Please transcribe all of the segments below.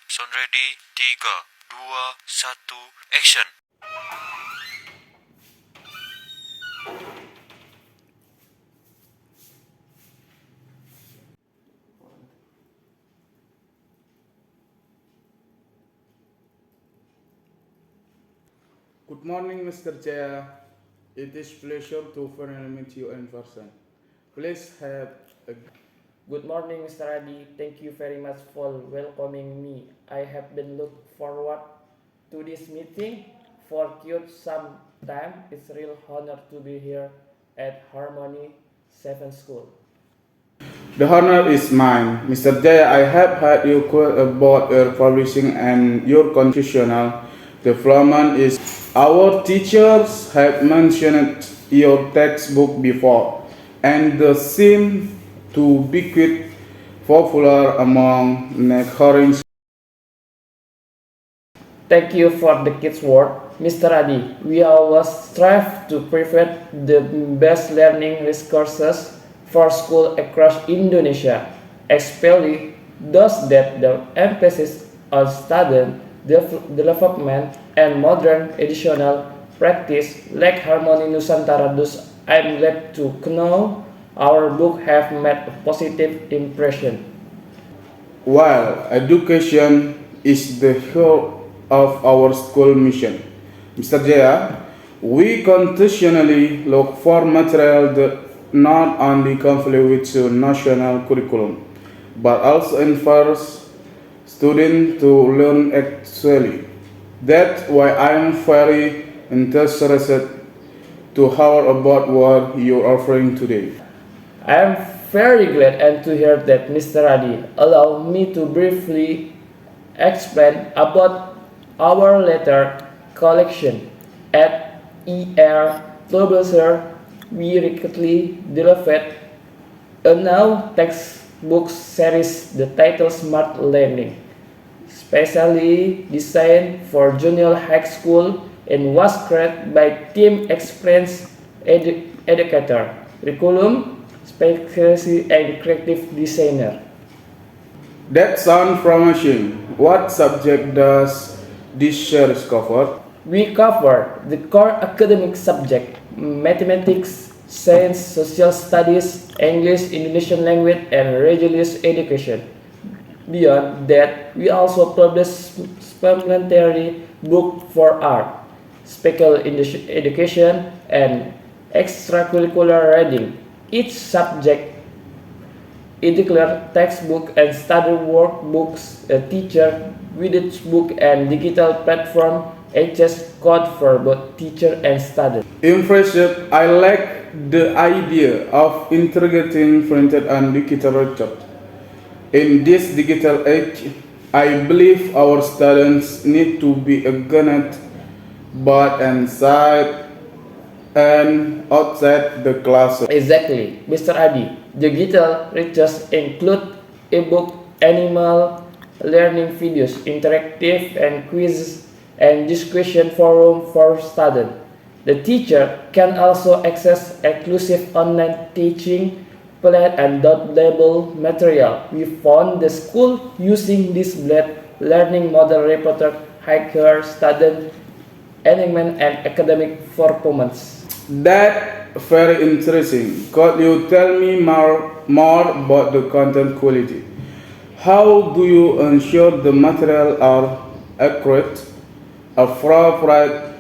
sound ready, 3, 2, 1, action. Good morning, Mr. Jaya. It is pleasure to finally meet you in person. Please have a Good morning, Mr. Adi. Thank you very much for welcoming me. I have been looking forward to this meeting for quite some time. It's a real honor to be here at Harmony 7 School. The honor is mine. Mr. Jaya, I have heard you quote about your publishing and your constitutional development is our teachers have mentioned your textbook before and they seem to be quite popular among neighboring. Thank you for the kids' word, Mr. Adi. We always strive to provide the best learning resources for schools across Indonesia, especially those that the emphasis on student development and modern educational practice like Harmony Nusantara. Thus, I'm glad to know our book have made a positive impression. While education is the heart of our school mission, Mr. Jaya, we continually look for material that not only conflict with the national curriculum, but also empowers students to learn actually. That's why I am very interested to hear about what you are offering today. I am very glad and to hear that, Mr. Adi. Allow me to briefly explain about our letter collection. At ER Publisher, we recently delivered a now textbook series the title Smart Learning, specially designed for junior high school and was created by team experienced educator, curriculum specialist and creative designer. That sounds promising. What subject does this series cover? We cover the core academic subject, mathematics, science, social studies, English, Indonesian language, and religious education. Beyond that, we also publish supplementary book for art, special education, and extracurricular reading. Each subject includes textbook and study workbooks, a teacher with its book and digital platform HS code for both teacher and student. Impressive. I like the idea of integrating printed and digital record. In this digital age, I believe our students need to be guided both inside and outside the classroom. Exactly, Mr. Adi. Digital resources include ebook, animal learning videos, interactive and quizzes, and discussion forum for students. The teacher can also access exclusive online teaching plan and downloadable material. We found the school using this blended learning model reported higher student engagement and academic performance. That very interesting. Could you tell me more about the content quality? How do you ensure the material are accurate, appropriate,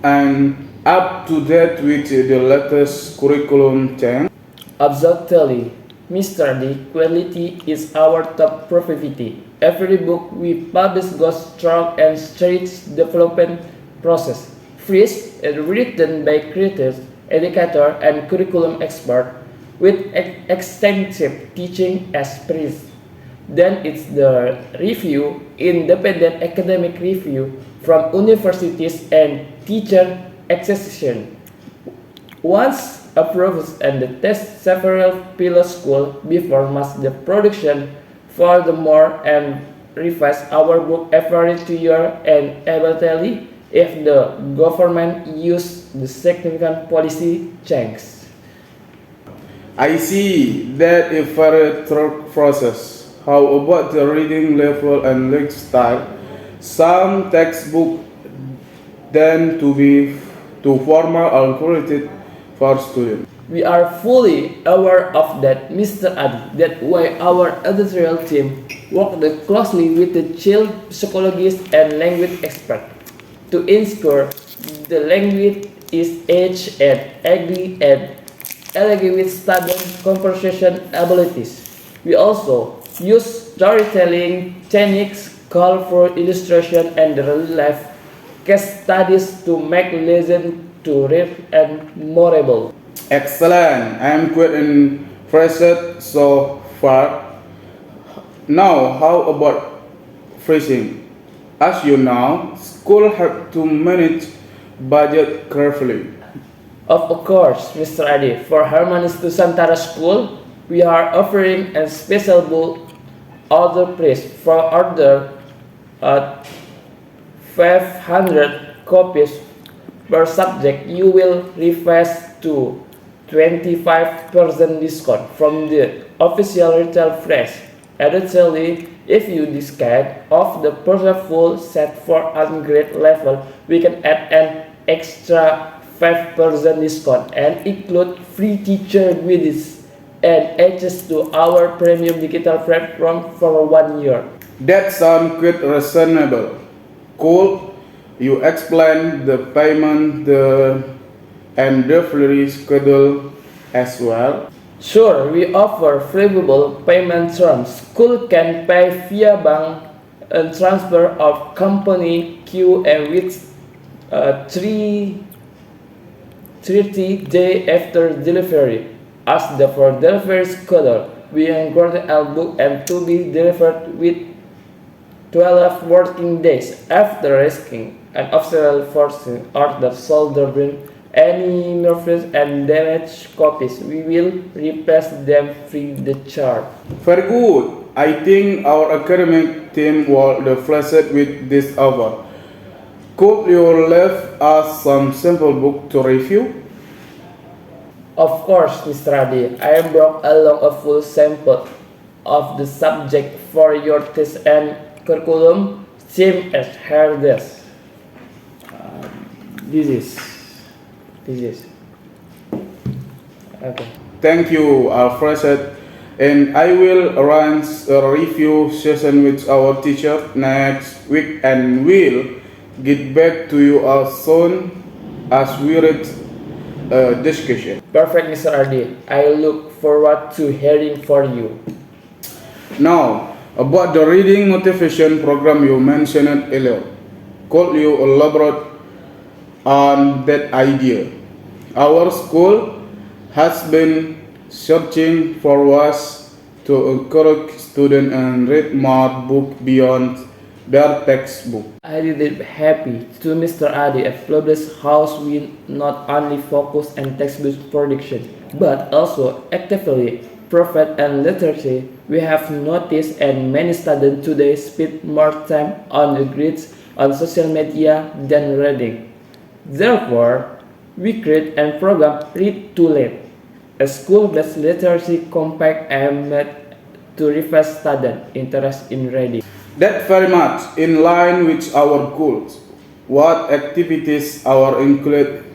and up to date with the latest curriculum change? Absolutely, Mr. D. Quality is our top priority. Every book we publish goes through and straight development process. First, it written by creators, educator, and curriculum expert with extensive teaching experience. Then it's the review, independent academic review from universities and teacher association. Once approved and the test several pilot school before mass the production. Furthermore, and revise our book every 2 years and eventually if the government use the significant policy change. I see that a very thorough process. How about the reading level and learning style? Some textbooks tend to be too formal or curated for students. We are fully aware of that, Mr. Adi. That's why our editorial team worked closely with the child psychologist and language expert to ensure the language is aged and agree and elegant with student conversation abilities. We also use storytelling techniques, colorful illustration, and real-life case studies to make lesson to read and memorable. Excellent. I am quite impressed so far. Now, how about phrasing? As you know, school have to manage budget carefully. Of course, Mr. Adi, for Harmonis Nusantara School, we are offering a special book order price for order at 500 copies per subject. You will request to 25% discount from the official retail price. Additionally, if you discount off the first full set for upgrade level, we can add an extra 5% discount and include free teacher visits and access to our premium digital platform for 1 year. That sounds quite reasonable. Could you explain the payment and delivery schedule as well? Sure, we offer flexible payment terms. School can pay via bank and transfer of company Q and with 30 days after delivery. As the for delivery schedule, we encourage a book and to be delivered with 12 working days after receiving an official forcing order soldering any mirrors and damaged copies. We will replace them free the charge. Very good. I think our academic team will be pleased with this offer. Could you leave us some sample book to review? Of course, Mr. Adi, I brought along a full sample of the subject for your test and curriculum, same as here this. This is. Okay. Thank you, Alfred. And I will arrange a review session with our teacher next week and will get back to you as soon as we read discussion. Perfect, Mr. Adi. I look forward to hearing from you. Now, about the reading motivation program you mentioned earlier, could you elaborate on that idea? Our school has been searching for ways to encourage students and read more books beyond their textbook. I really happy to Mr. Adi at Public House we not only focus on textbook production, but also actively provide and literacy. We have noticed and many students today spend more time on the grids on social media than reading. Therefore, we create and program Read to Late, a school-based literacy compact aimed to refresh student interest in reading. That very much in line with our goals. What activities are included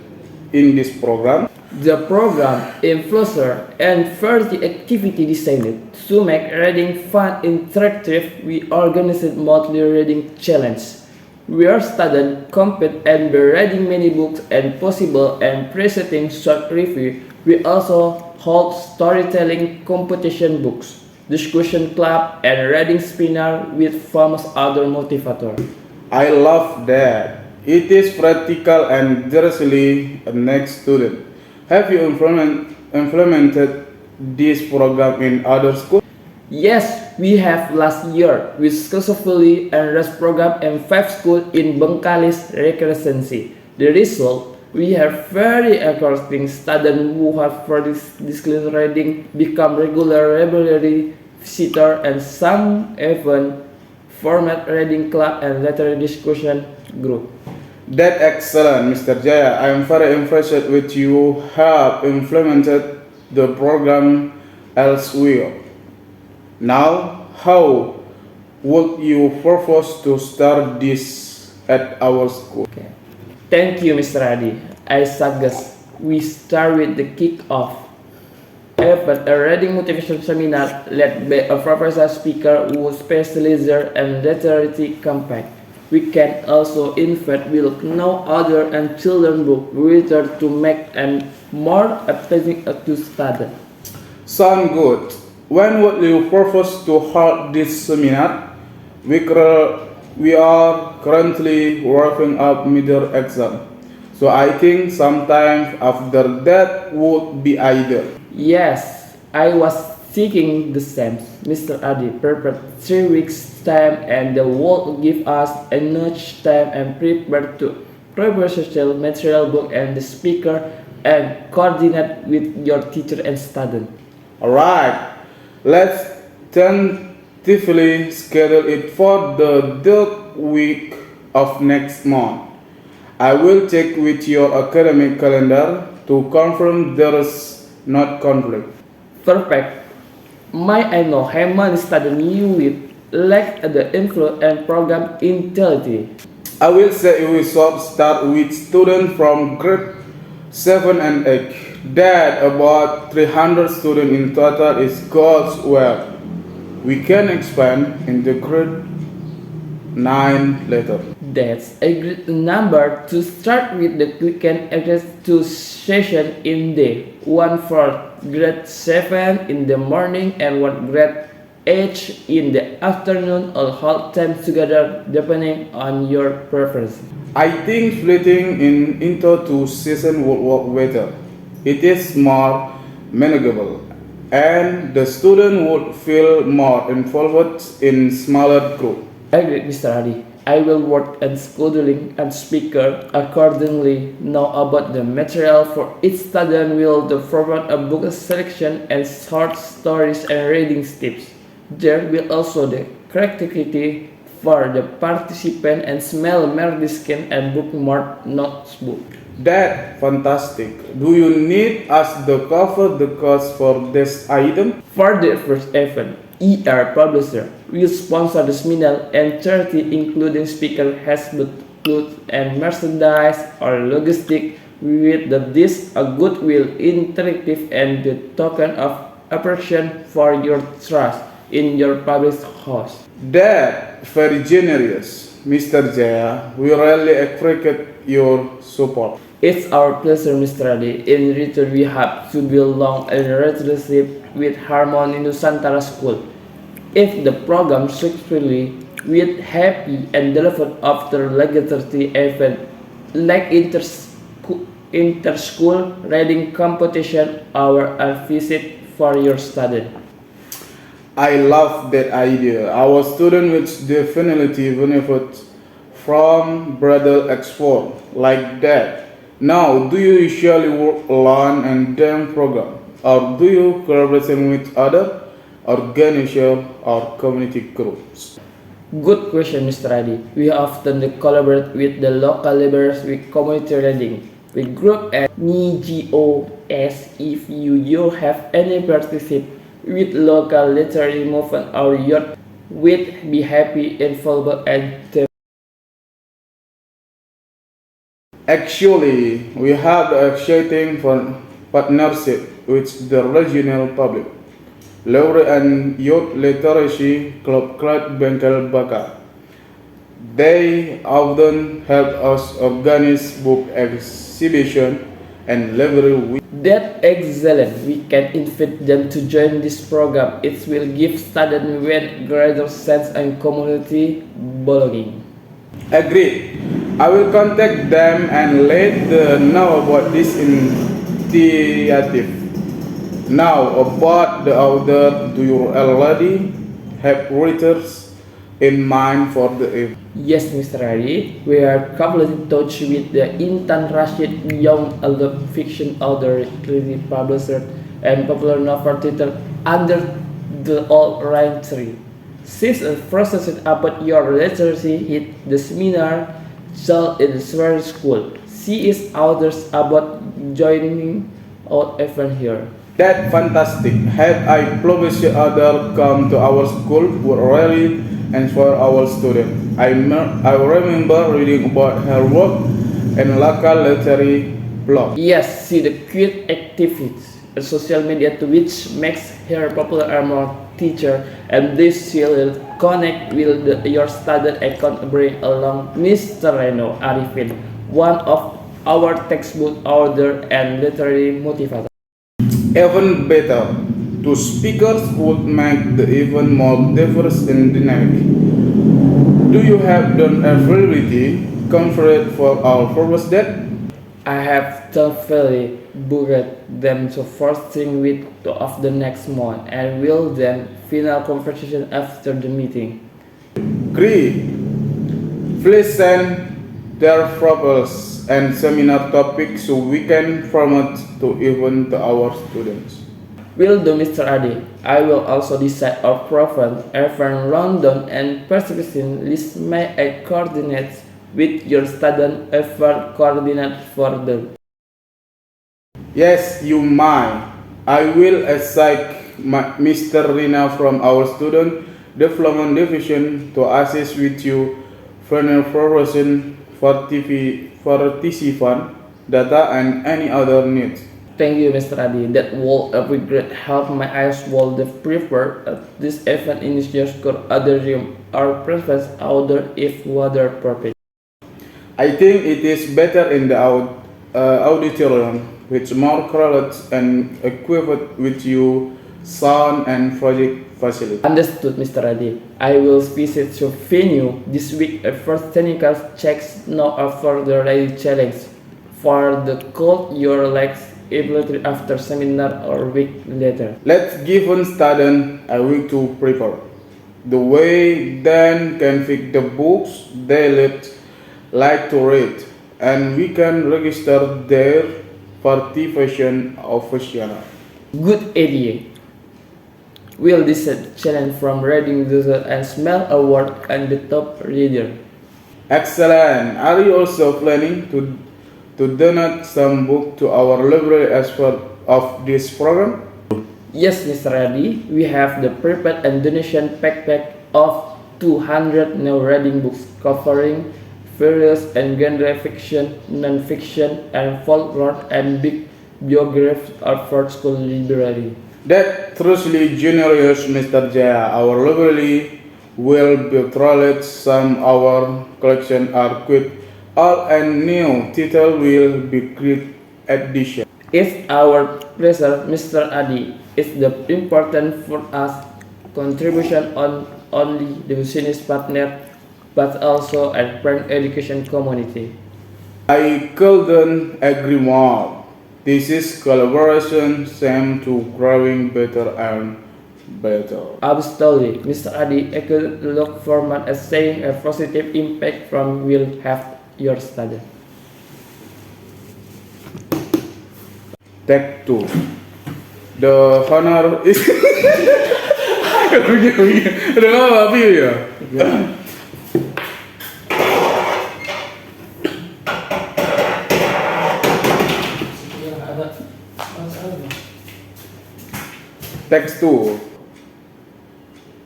in this program? The program influencer and 30 activity designed to make reading fun interactive. We organized monthly reading challenge where students compete and by reading many books and possible and presenting short review. We also hold storytelling competition books, discussion club, and reading seminar with famous other motivators. I love that. It is practical and directly a next student. Have you implemented this program in other schools? Yes, we have last year we successfully enrolled program in 5 schools in Bengkalis Recreacency. The result, we have very encouraging students who have for this reading become regularly visitor and some even format reading club and literary discussion group. That's excellent, Mr. Jaya. I am very impressed with you have implemented the program elsewhere. Now, how would you propose to start this at our school? Okay. Thank you, Mr. Adi. I suggest we start with the kick-off. Even a reading motivation seminar led by a professor speaker who specializes in literary campaign. We can also invite will know other and children book reader to make and more appealing to study. Sound good. When would you propose to hold this seminar? We are currently working up middle exam, so I think sometime after that would be ideal. Yes, I was thinking the same. Mr. Adi prepared 3 weeks time and the will give us enough time and prepare social material book and the speaker and coordinate with your teacher and student. Alright, let's tentatively schedule it for the third week of next month. I will check with your academic calendar to confirm there is not conflict. Perfect. My annual Hammond study new with lack the influence and program intelligence. I will say we should start with students from grade 7 and 8. That about 300 students in total is goes well. We can expand in the grade 9 later. That's a great number to start with. We can address 2 sessions in day, one for grade 7 in the morning and one grade 8 in the afternoon, or whole time together depending on your preference. I think splitting into 2 sessions would work better. It is more manageable and the student would feel more involved in smaller groups. Agreed, Mr. Adi. I will work on scheduling and speaker accordingly. Now about the material for each student will provide a book selection and short stories and reading tips. There will also the creativity for the participant and smell discount and bookmark notebook. That fantastic. Do you need us to cover the cost for this item? For the first event, ER Publisher will sponsor the seminar and charity including speaker has clothes and merchandise or logistic with the disc a goodwill interactive and the token of appreciation for your trust in your public house. That very generous, Mr. Jaya. We really appreciate your support. It's our pleasure, Mr. Adi. In return, we have to build long a relationship with Harmony Nusantara School. If the program successfully, we're happy and delivered after legislative event like inter-school reading competition or a visit for your student. I love that idea. Our students will definitely benefit from Bradle Expo like that. Now, do you usually work alone and then program, or do you collaborate with other organizations or community groups? Good question, Mr. Adi. We often collaborate with the local libraries with community reading. We group at NGOs if you have any participate with local literary movement or youth, we'd be happy involved and Actually, we have the exciting partnership with the regional public library and youth literacy club Bengkel Baka. They often help us organize book exhibition and library week. That's excellent. We can invite them to join this program. It will give students with greater sense and community belonging. Agreed. I will contact them and let them know about this initiative. Now, about the order, do you already have readers in mind for the event? Yes, Mr. Ari, we are currently in touch with the Intan Rashid young adult fiction author, creative publisher, and popular novel title under the Old Rhyme Tree. Since a process about your literacy hit the seminar held in Swear School, she is authors about joining out event here. That fantastic. Had I published other come to our school would really inspire our students. I remember reading about her work in local literary blog. Yes, see the cute activities on social media to which makes her popular among teacher, and this she will connect with your student account bring along Mr. Reno Arifin, one of our textbook author and literary motivator. Even better, two speakers would make the even more diverse and dynamic. Do you have done availability configured for our purpose that? I have thoroughly booked them to first thing week of the next month and will then final conversation after the meeting. Great. Please send their proposals and seminar topics so we can promote to even to our students. Will do, Mr. Adi. I will also decide our province, event rundown and participation list may I coordinate with your student effort coordinate further. Yes, you might. I will assign Mr. Rina from our student development division to assist with you final proportion participant data and any other needs. Thank you, Mr. Adi. That will be great help. My eyes will the prefer this event in your school other room or preference outdoor if weather permit. I think it is better in the auditorium, with more crowded and equipped with you sound and project facility. Understood, Mr. Adi. I will visit your venue this week. A first technical checks now offer the ready challenge for the cold your legs ability after seminar or week later. Let's give one student a week to prepare. The way then can pick the books they like to read, and we can register their participation officially. Good idea. Will this challenge from reading user and smell award and the top reader? Excellent. Are you also planning to donate some book to our library as part of this program? Yes, Mr. Adi. We have the prepared and donation backpack of 200 new reading books covering various and genre fiction, non-fiction, and folklore and big biographies of our school library. That truly generous, Mr. Jaya. Our library will be thrilled. Some our collection are quite old and new. Title will be great addition. It's our pleasure, Mr. Adi. It's the important for us contribution on only the business partner but also a parent education community. I couldn't agree more. This is collaboration same to growing better and better. Absolutely, Mr. Adi, I could look forward as saying a positive impact from will have your study. Take two. The honor is. Udah apa ya? Teks 2.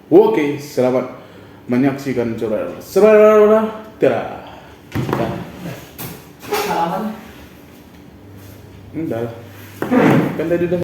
Oke, selamat menyaksikan saudara. Enggak lah. Kan tadi udah